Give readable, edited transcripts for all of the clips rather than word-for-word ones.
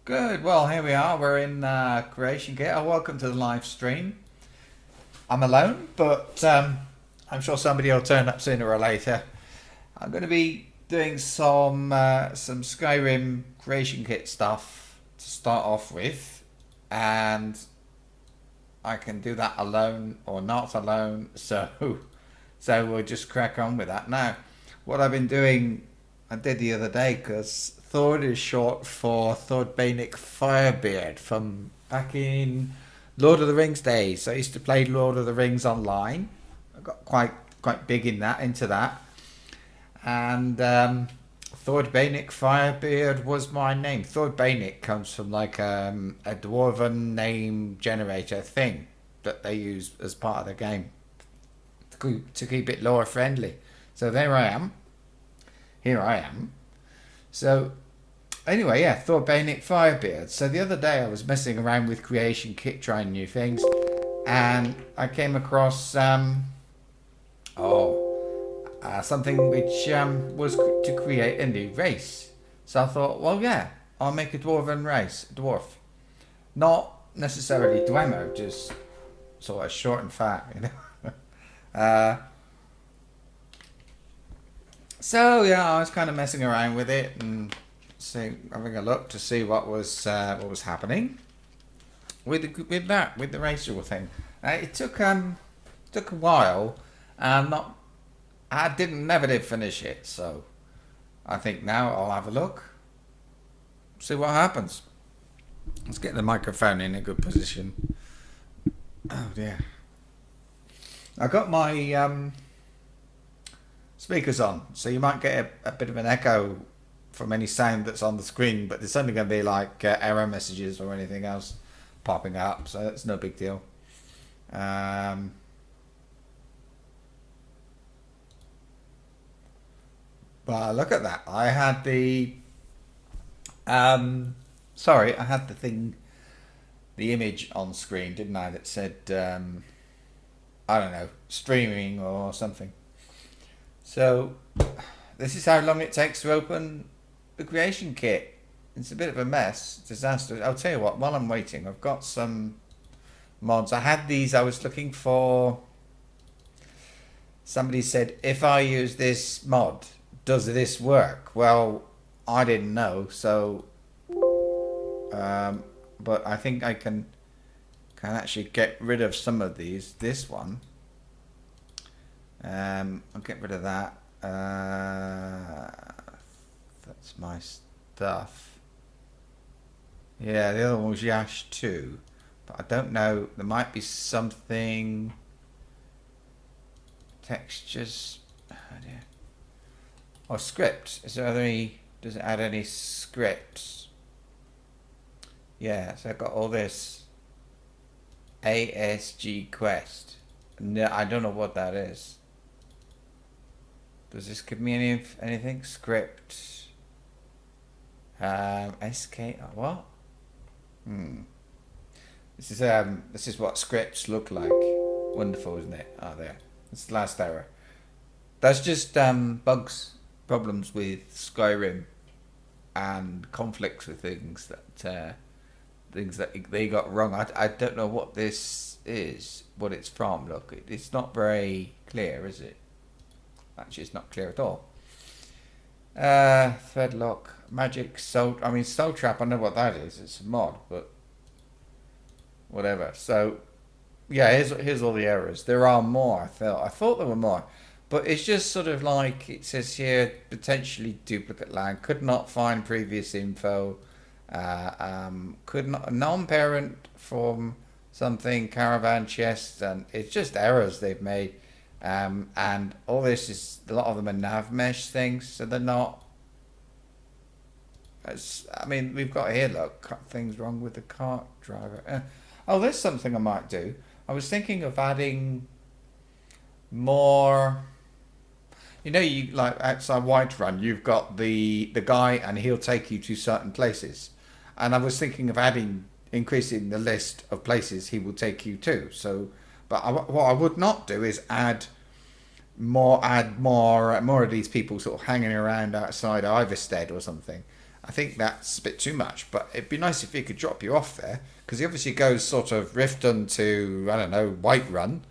Good. Well, here we are. We're in Creation Kit. Welcome to the live stream. I'm alone, but I'm sure somebody will turn up sooner or later. I'm going to be doing some Skyrim Creation Kit stuff to start off with, and I can do that alone or not alone. So we'll just crack on with that now. What I've been doing, I did the other day because Thord is short for Thordbanic Firebeard from back in Lord of the Rings days. So I used to play Lord of the Rings online. I got quite big into that, and Thordbanic Firebeard was my name. Thordbanic comes from like a dwarven name generator thing that they use as part of the game to keep it lore friendly. So there I am. Here I am. So anyway, yeah, Thordbanic Firebeard. So the other day I was messing around with Creation Kit, trying new things, and I came across something which was to create a new race. So I thought, well, yeah, I'll make a dwarven race, a dwarf, not necessarily Dwemer, just sort of short and fat, you know. So yeah, I was kind of messing around with it and having a look to see what was happening with the racial thing. It took a while, and never did finish it. So I think now I'll have a look, see what happens. Let's get the microphone in a good position. Oh dear. I got my speakers on, so you might get a bit of an echo from any sound that's on the screen, but there's only going to be like error messages or anything else popping up, so that's no big deal. But look at that. I had I had the image on screen, didn't I, that said I don't know, streaming or something. So this is how long it takes to open the Creation Kit. It's a bit of a mess, disaster. I'll tell you what, while I'm waiting, I've got some mods. I had these, I was looking for, somebody said, if I use this mod, does this work? Well, I didn't know, so, but I think I can actually get rid of some of these. This one. I'll get rid of that. That's my stuff. Yeah, the other one was Yash too, but I don't know. There might be something. Textures. Oh dear. Oh, scripts. Is there any? Does it add any scripts? Yeah. So I've got all this. ASG Quest. No, I don't know what that is. Does this give me anything? Script. SK. What? This is what scripts look like. Wonderful, isn't it? Oh, there. It's the last error. That's just problems with Skyrim, and conflicts with things that they got wrong. I don't know what this is, what it's from. Look, it's not very clear, is it? Actually, it's not clear at all. Threadlock, Magic, Soul. I mean, Soul Trap. I know what that is. It's a mod, but whatever. So, yeah, here's all the errors. There are more. I thought there were more, but it's just sort of like it says here: potentially duplicate land. Could not find previous info. Could not non-parent from something caravan chest, and it's just errors they've made. And all this is, a lot of them are nav mesh things, so they're not. I mean, we've got here, look, things wrong with the cart driver. Oh, there's something I might do. I was thinking of adding more. You know, you like outside Whiterun, you've got the guy, and he'll take you to certain places. And I was thinking of increasing the list of places he will take you to. So, but what I would not do is add more of these people sort of hanging around outside Iverstead or something. I think that's a bit too much, but it'd be nice if he could drop you off there, because he obviously goes sort of Riften to, I don't know, Whiterun.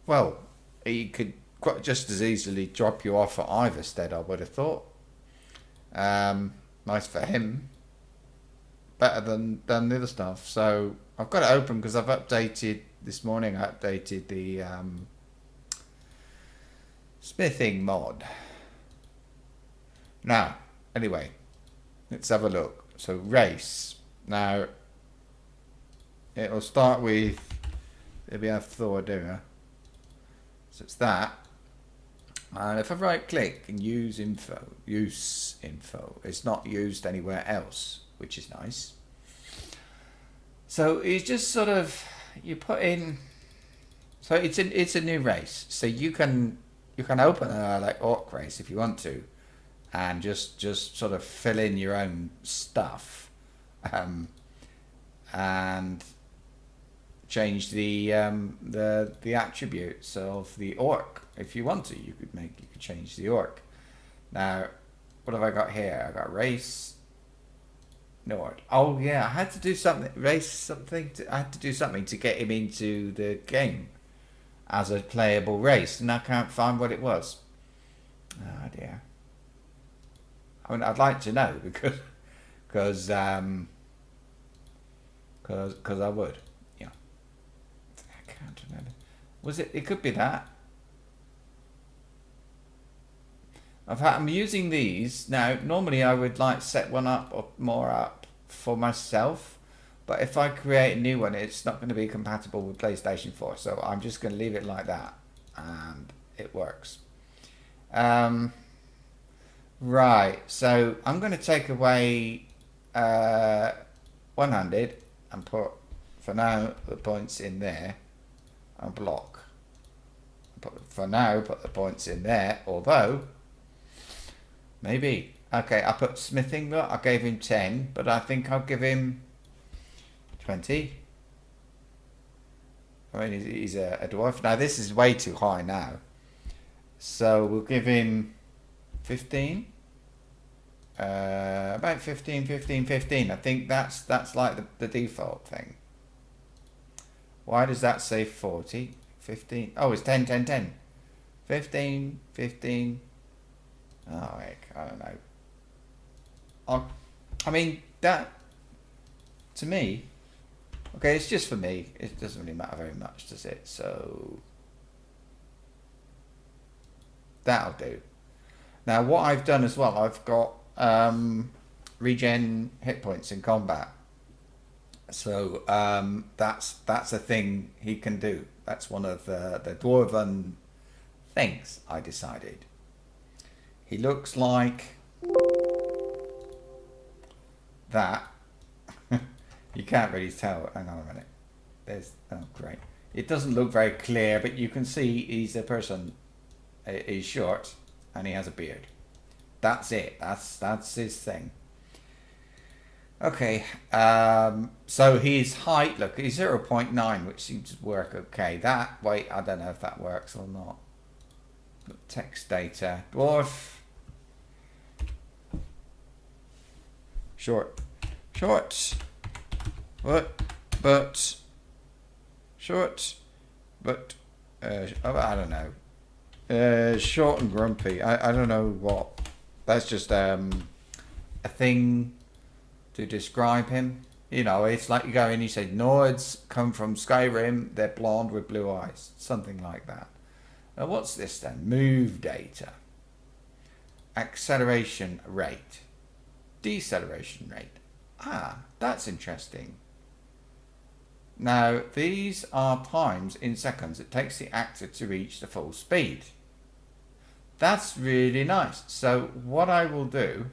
Well, he could quite just as easily drop you off at Iverstead, I would have thought. Nice for him. Better than the other stuff. So I've got it open because I've updated this morning. I updated the smithing mod. Now, anyway, let's have a look. So race. Now, it'll start with, maybe I have Thor doer. So it's that. And if I right click and use info, it's not used anywhere else, which is nice. So it's just sort of, you put in, so it's a new race. So you can open a like orc race if you want to, and just sort of fill in your own stuff, and change the attributes of the orc if you want to. You could change the orc. Now, what have I got here? I got race. Nord. Oh yeah, I had to do something. Race something. I had to do something to get him into the game as a playable race, and I can't find what it was. Oh dear. I mean, I'd like to know because I would. Yeah. I can't remember. Was it? It could be that. I'm using these now. Normally, I would like set one up or more up for myself, but if I create a new one, it's not going to be compatible with PlayStation 4. So I'm just going to leave it like that, and it works. Right. So I'm going to take away one-handed and put, for now, the points in there and block. For now, put the points in there. Although. Maybe. Okay, I put smithing, look, I gave him 10, but I think I'll give him 20. I mean, he's a dwarf. Now, this is way too high now. So, we'll give him 15. About 15. I think that's like the default thing. Why does that say 40? 15. Oh, it's 10. 15. Oh, heck, I don't know. I mean, that, to me, okay, it's just for me. It doesn't really matter very much, does it? So, that'll do. Now, what I've done as well, I've got regen hit points in combat. So, that's a thing he can do. That's one of the dwarven things I decided. He looks like that. You can't really tell. Hang on a minute. Oh great. It doesn't look very clear, but you can see he's a person. He's short and he has a beard. That's it. That's his thing. Okay. So his height, look, he's 0.9, which seems to work okay. Wait, I don't know if that works or not. Text data. Dwarf. Short. But. Short. But. I don't know. Short and grumpy. I don't know what. That's just a thing to describe him. You know, it's like you go in, you say, Nords come from Skyrim, they're blonde with blue eyes. Something like that. Now, what's this then? Move data. Acceleration rate. Deceleration rate. Ah, that's interesting. Now, these are times in seconds it takes the actor to reach the full speed. That's really nice. So, what I will do,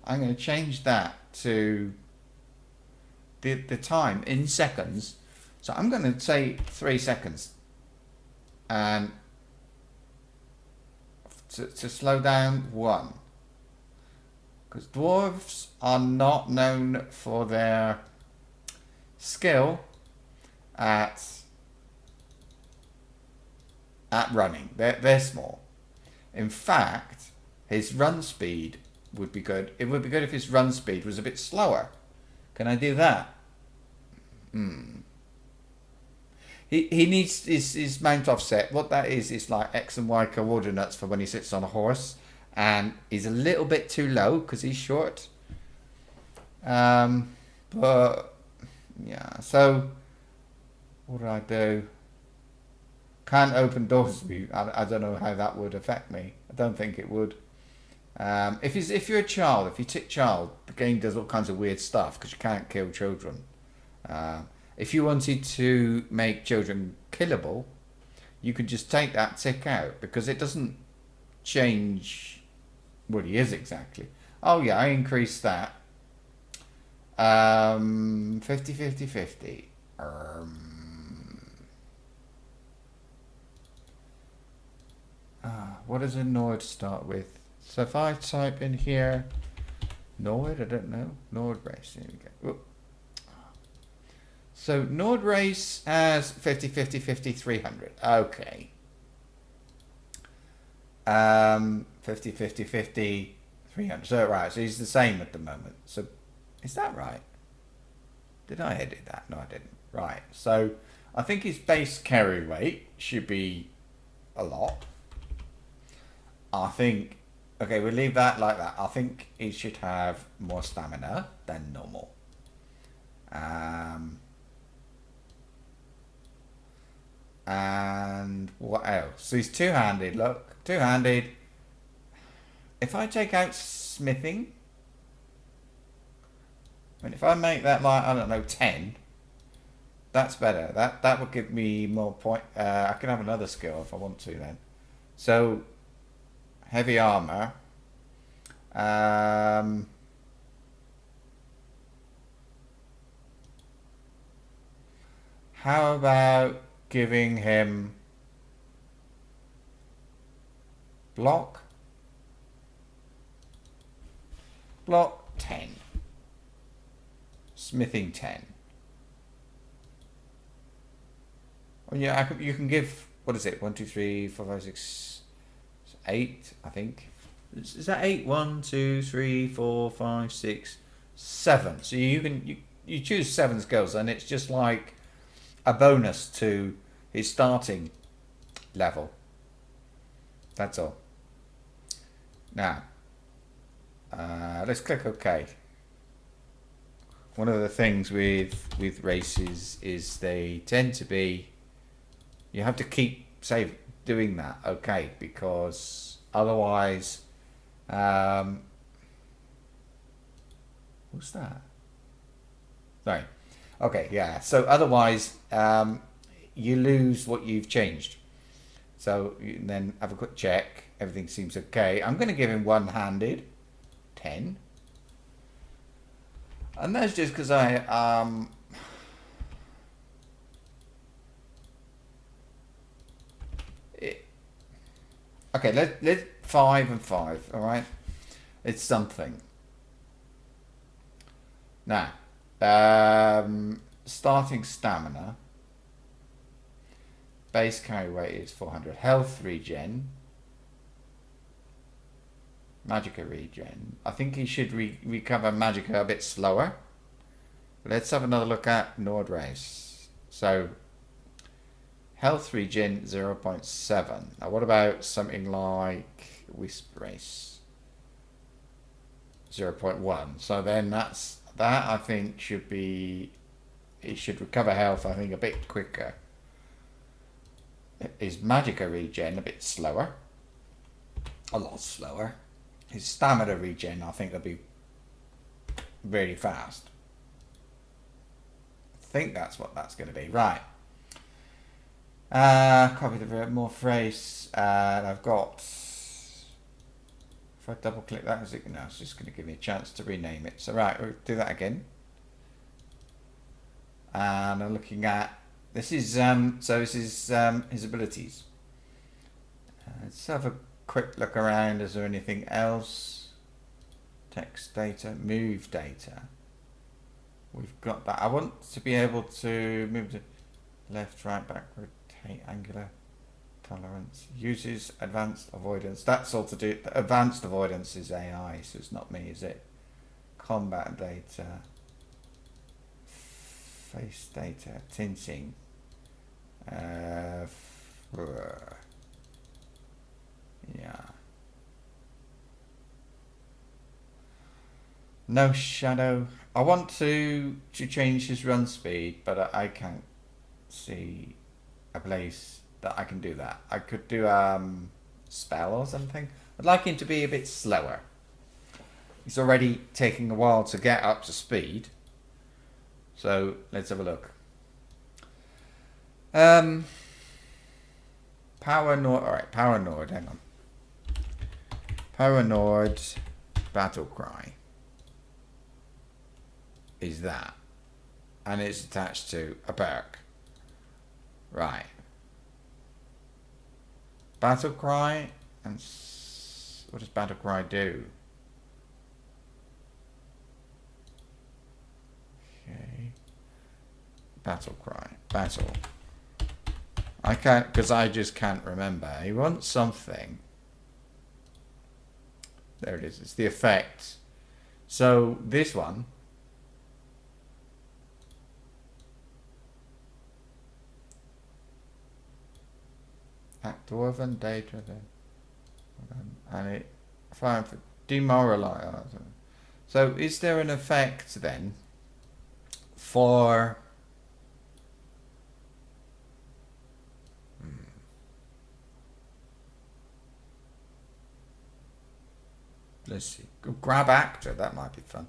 I'm going to change that to the time in seconds. So, I'm going to say 3 seconds. And to slow down 1. Because dwarves are not known for their skill at running. They're small. In fact, his run speed would be good. It would be good if his run speed was a bit slower. Can I do that? He needs his mount offset. What that is like X and Y coordinates for when he sits on a horse. And he's a little bit too low because he's short. But, yeah. So, what do I do? Can't open doors. I don't know how that would affect me. I don't think it would. If you're a child, if you tick child, the game does all kinds of weird stuff because you can't kill children. If you wanted to make children killable, you could just take that tick out because it doesn't change what he is exactly. Oh yeah, I increased that. 50, 50, 50. What does a Nord start with? So if I type in here, Nord, I don't know, Nord race, here we go. Whoop. So Nord race has 50, 50, 50, 300. Okay. 50, 50, 50, 300. So right, so he's the same at the moment. So is that right? Did I edit that? No, I didn't. Right. So I think his base carry weight should be a lot. I think, okay, we'll leave that like that. I think he should have more stamina than normal. And what else? So he's two-handed, look. Two-handed. If I take out smithing, I mean, if I make that like, I don't know, 10, that's better. That would give me more point. I can have another skill if I want to then. So, heavy armor. How about giving him block 10, smithing 10. Oh yeah, you can give, what is it, 1 2 3 4 5 6 8, I think. Is that 8? 1 2 3 4 5 6 7. So you choose 7 skills and it's just like a bonus to his starting level. That's all. Now, let's click OK. One of the things with races is they tend to be, you have to keep doing that, okay, because otherwise, what's that? Sorry. Okay, yeah. So otherwise, you lose what you've changed. So you then have a quick check. Everything seems okay. I'm going to give him one-handed, 10. And that's just because okay, let's 5 and 5, all right? It's something. Now, starting stamina. Base carry weight is 400. Health regen. Magicka regen. I think he should recover Magicka a bit slower. Let's have another look at Nord race. So, health regen 0.7. Now what about something like Wisp race? 0.1. So then that I think should be, it should recover health I think a bit quicker. His Magicka regen a bit slower. A lot slower. His stamina regen I think will be really fast. I think that's what that's going to be. Right. Copy the morph race. I've got, if I double click that, as it, no, it's just going to give me a chance to rename it. So right, we'll do that again. And I'm looking at, this is his abilities. Let's have a quick look around. Is there anything else? Text data, move data. We've got that. I want to be able to move to left, right, backward, angular, tolerance. Uses advanced avoidance. That's all to do. Advanced avoidance is AI, so it's not me, is it? Combat data. Face data. Tinting. Yeah. No shadow. I want to change his run speed, but I can't see a place that I can do that. I could do spell or something. I'd like him to be a bit slower. He's already taking a while to get up to speed. So let's have a look. Power Nord. Alright, Power Nord, hang on. Power Nord Battle Cry is that. And it's attached to a perk. Right. Battle Cry, and what does Battle Cry do? Okay. Battle Cry. Battle. I can't, because I just can't remember. He wants something. There it is. It's the effect. So this one. Dwarven data then. And it fire for demoralize. So is there an effect then for let's see. Grab actor, that might be fun.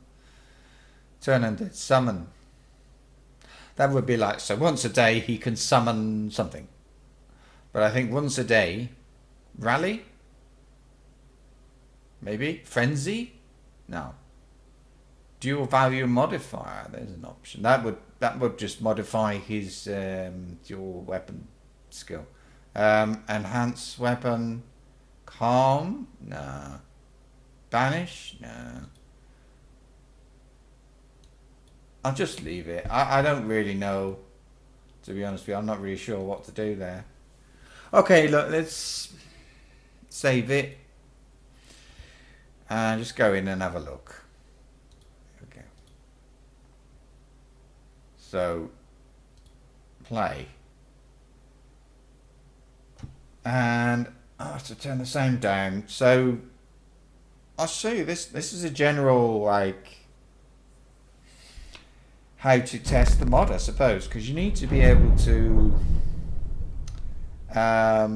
Turn undead, summon. That would be like, so once a day he can summon something. But I think once a day, rally? Maybe? Frenzy? No. Dual value modifier, there's an option. That would just modify his dual weapon skill. Enhance weapon. Calm? No. Banish? No. I'll just leave it. I don't really know, to be honest with you. I'm not really sure what to do there. Okay, look, let's save it and just go in and have a look. Okay. So, play. And I have to turn the sound down. So, I'll show you this. This is a general, like, how to test the mod, I suppose, because you need to be able to how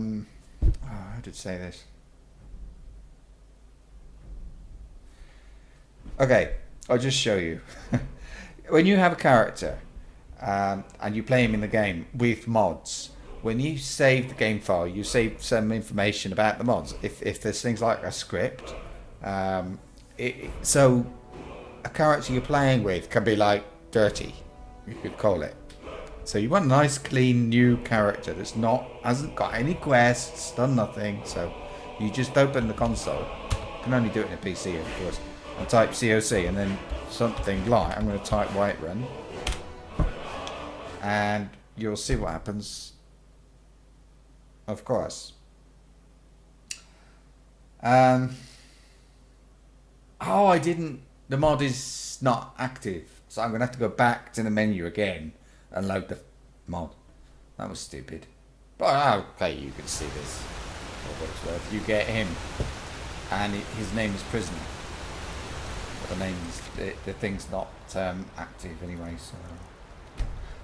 did I say this? Okay, I'll just show you. When you have a character and you play him in the game with mods, when you save the game file, you save some information about the mods. If there's things like a script, so a character you're playing with can be like dirty, you could call it. So you want a nice, clean, new character that's hasn't got any quests, done nothing. So you just open the console. You can only do it in a PC, of course. And type COC and then something like, I'm going to type Whiterun. And you'll see what happens. Of course. Oh, I didn't. The mod is not active. So I'm going to have to go back to the menu again and load the mod. That was stupid. But okay, you can see this for what it's worth. You get him, and his name is Prisoner. But the thing's not active anyway.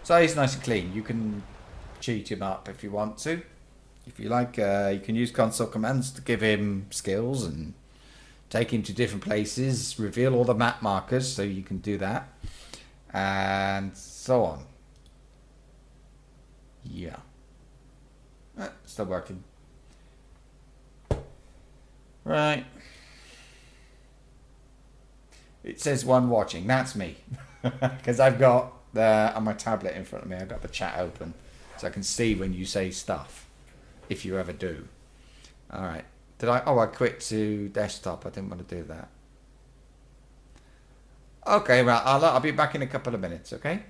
So he's nice and clean. You can cheat him up if you want to. If you like, you can use console commands to give him skills and take him to different places. Reveal all the map markers, so you can do that, and so on. Yeah. Still working. Right. It says one watching. That's me. Because I've got on my tablet in front of me, I've got the chat open. So I can see when you say stuff. If you ever do. Alright. I quit to desktop. I didn't want to do that. Okay, right. I'll be back in a couple of minutes, okay?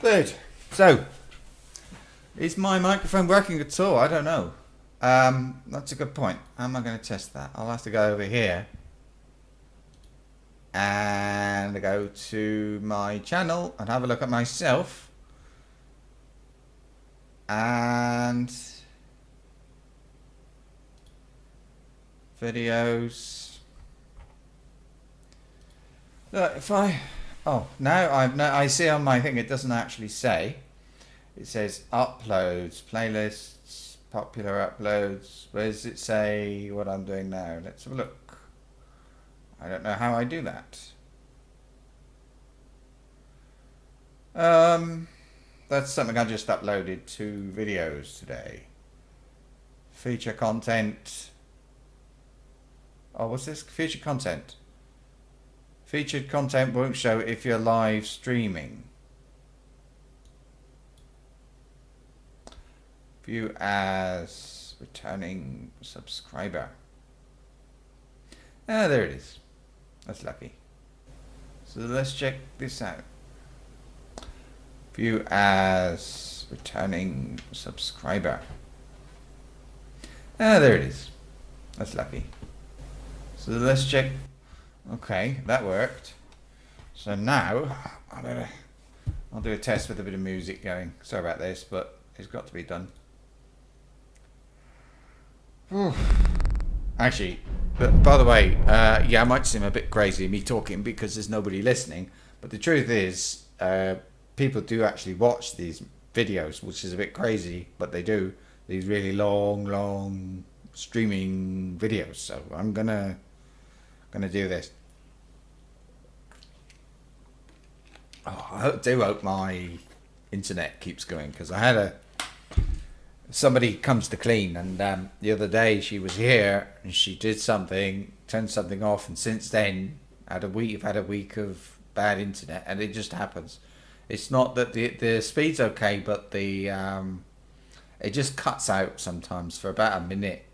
Good. So, is my microphone working at all? I don't know. That's a good point. How am I going to test that? I'll have to go over here and go to my channel and have a look at myself. And videos. Look, if I... Oh, now I see on my thing it doesn't actually say. It says uploads, playlists, popular uploads. Where does it say what I'm doing now? Let's have a look. I don't know how I do that. That's something I just uploaded 2 videos today. Feature content. Oh, what's this? Feature content. Featured content won't show if you're live streaming. View as returning subscriber. Ah, there it is. That's lucky. So let's check this out. View as returning subscriber. Ah, there it is. That's lucky. So let's check. Okay, that worked. So now I'll do a test with a bit of music going. Sorry about this, but it's got to be done. Whew. Actually, but by the way, yeah, I might seem a bit crazy me talking because there's nobody listening. But the truth is, people do actually watch these videos, which is a bit crazy, but they do. These really long streaming videos. So I'm gonna do this. Oh, I do hope my internet keeps going, because I had somebody comes to clean, and the other day she was here and she did something, turned something off, and since then we've had a week of bad internet, and it just happens. It's not that the speed's okay, but the it just cuts out sometimes for about a minute,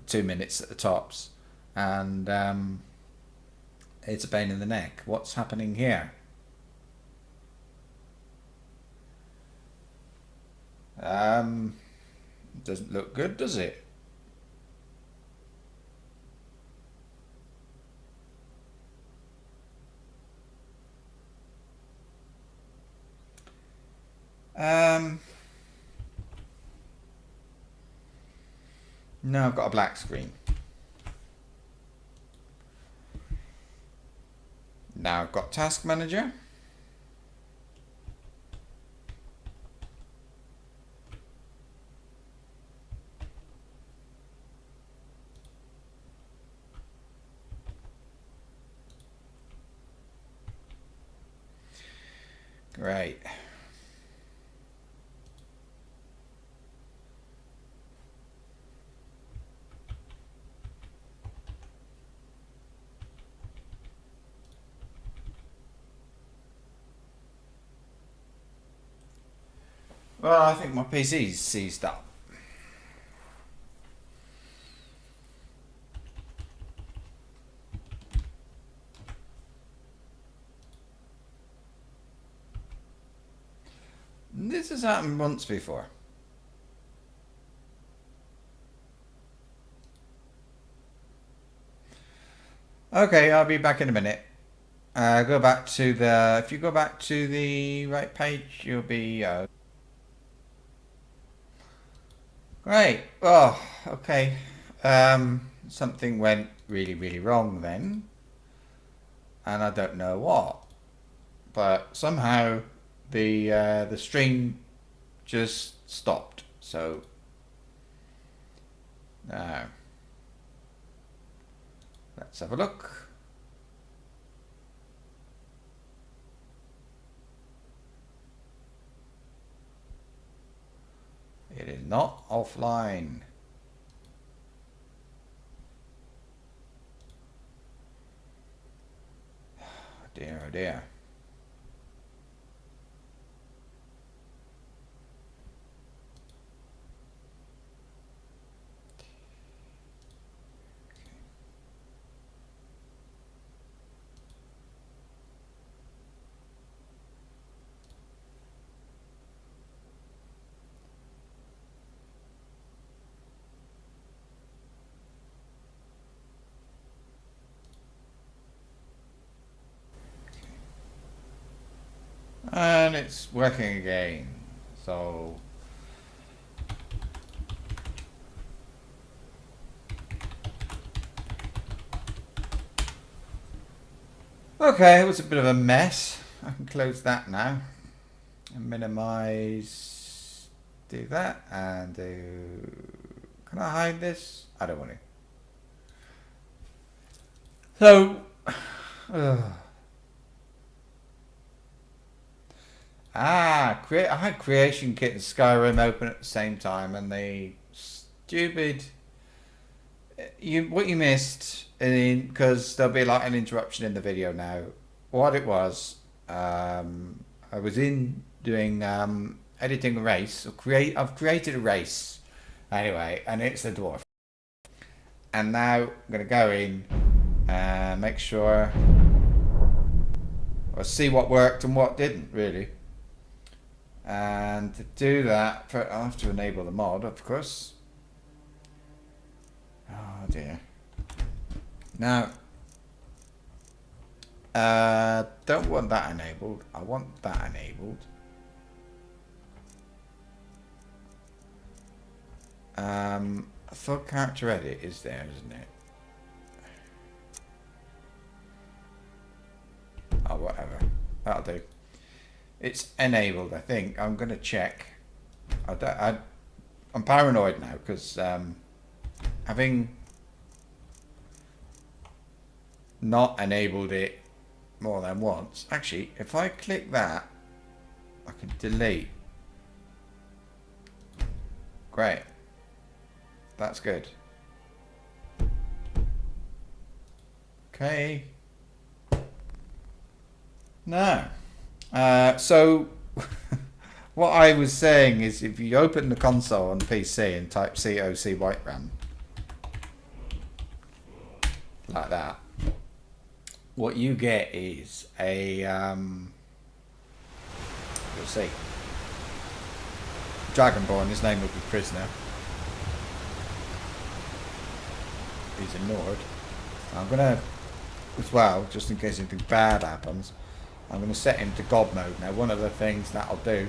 2 minutes at the tops, and it's a pain in the neck. What's happening here? Doesn't look good, does it? No, I've got a black screen. Now I've got Task Manager. Great. Well, I think my PC's seized up. This has happened once before. Okay, I'll be back in a minute. Go back to the. If you go back to the right page, you'll be. Great. Oh, okay. Something went really wrong then, and I don't know what. But somehow the stream just stopped. So now let's have a look. It is not offline. Oh dear, oh dear. And it's working again. So okay, it was a bit of a mess. I can close that now and minimize, do that and do, can I hide this? I don't want to. So I had Creation Kit and Skyrim open at the same time, and the stupid what you missed, because there'll be like an interruption in the video now. What it was, I was in doing editing a race. I've created a race anyway, and it's a dwarf. And now I'm gonna go in and make sure, or see what worked and what didn't really. And to do that, I have to enable the mod, of course. Oh dear. Now, don't want that enabled. I want that enabled. I thought character edit is there, isn't it? Oh, whatever. That'll do. It's enabled, I think. I'm going to check. I'm paranoid now because having not enabled it more than once. Actually, if I click that, I can delete. Great. That's good. Okay. Now, so what I was saying is if you open the console on PC and type COC Whiterun, like that, what you get is a, you'll see, Dragonborn, his name will be Prisoner. He's a Nord. I'm going to, as well, just in case anything bad happens, I'm going to set him to God mode. Now, one of the things that'll do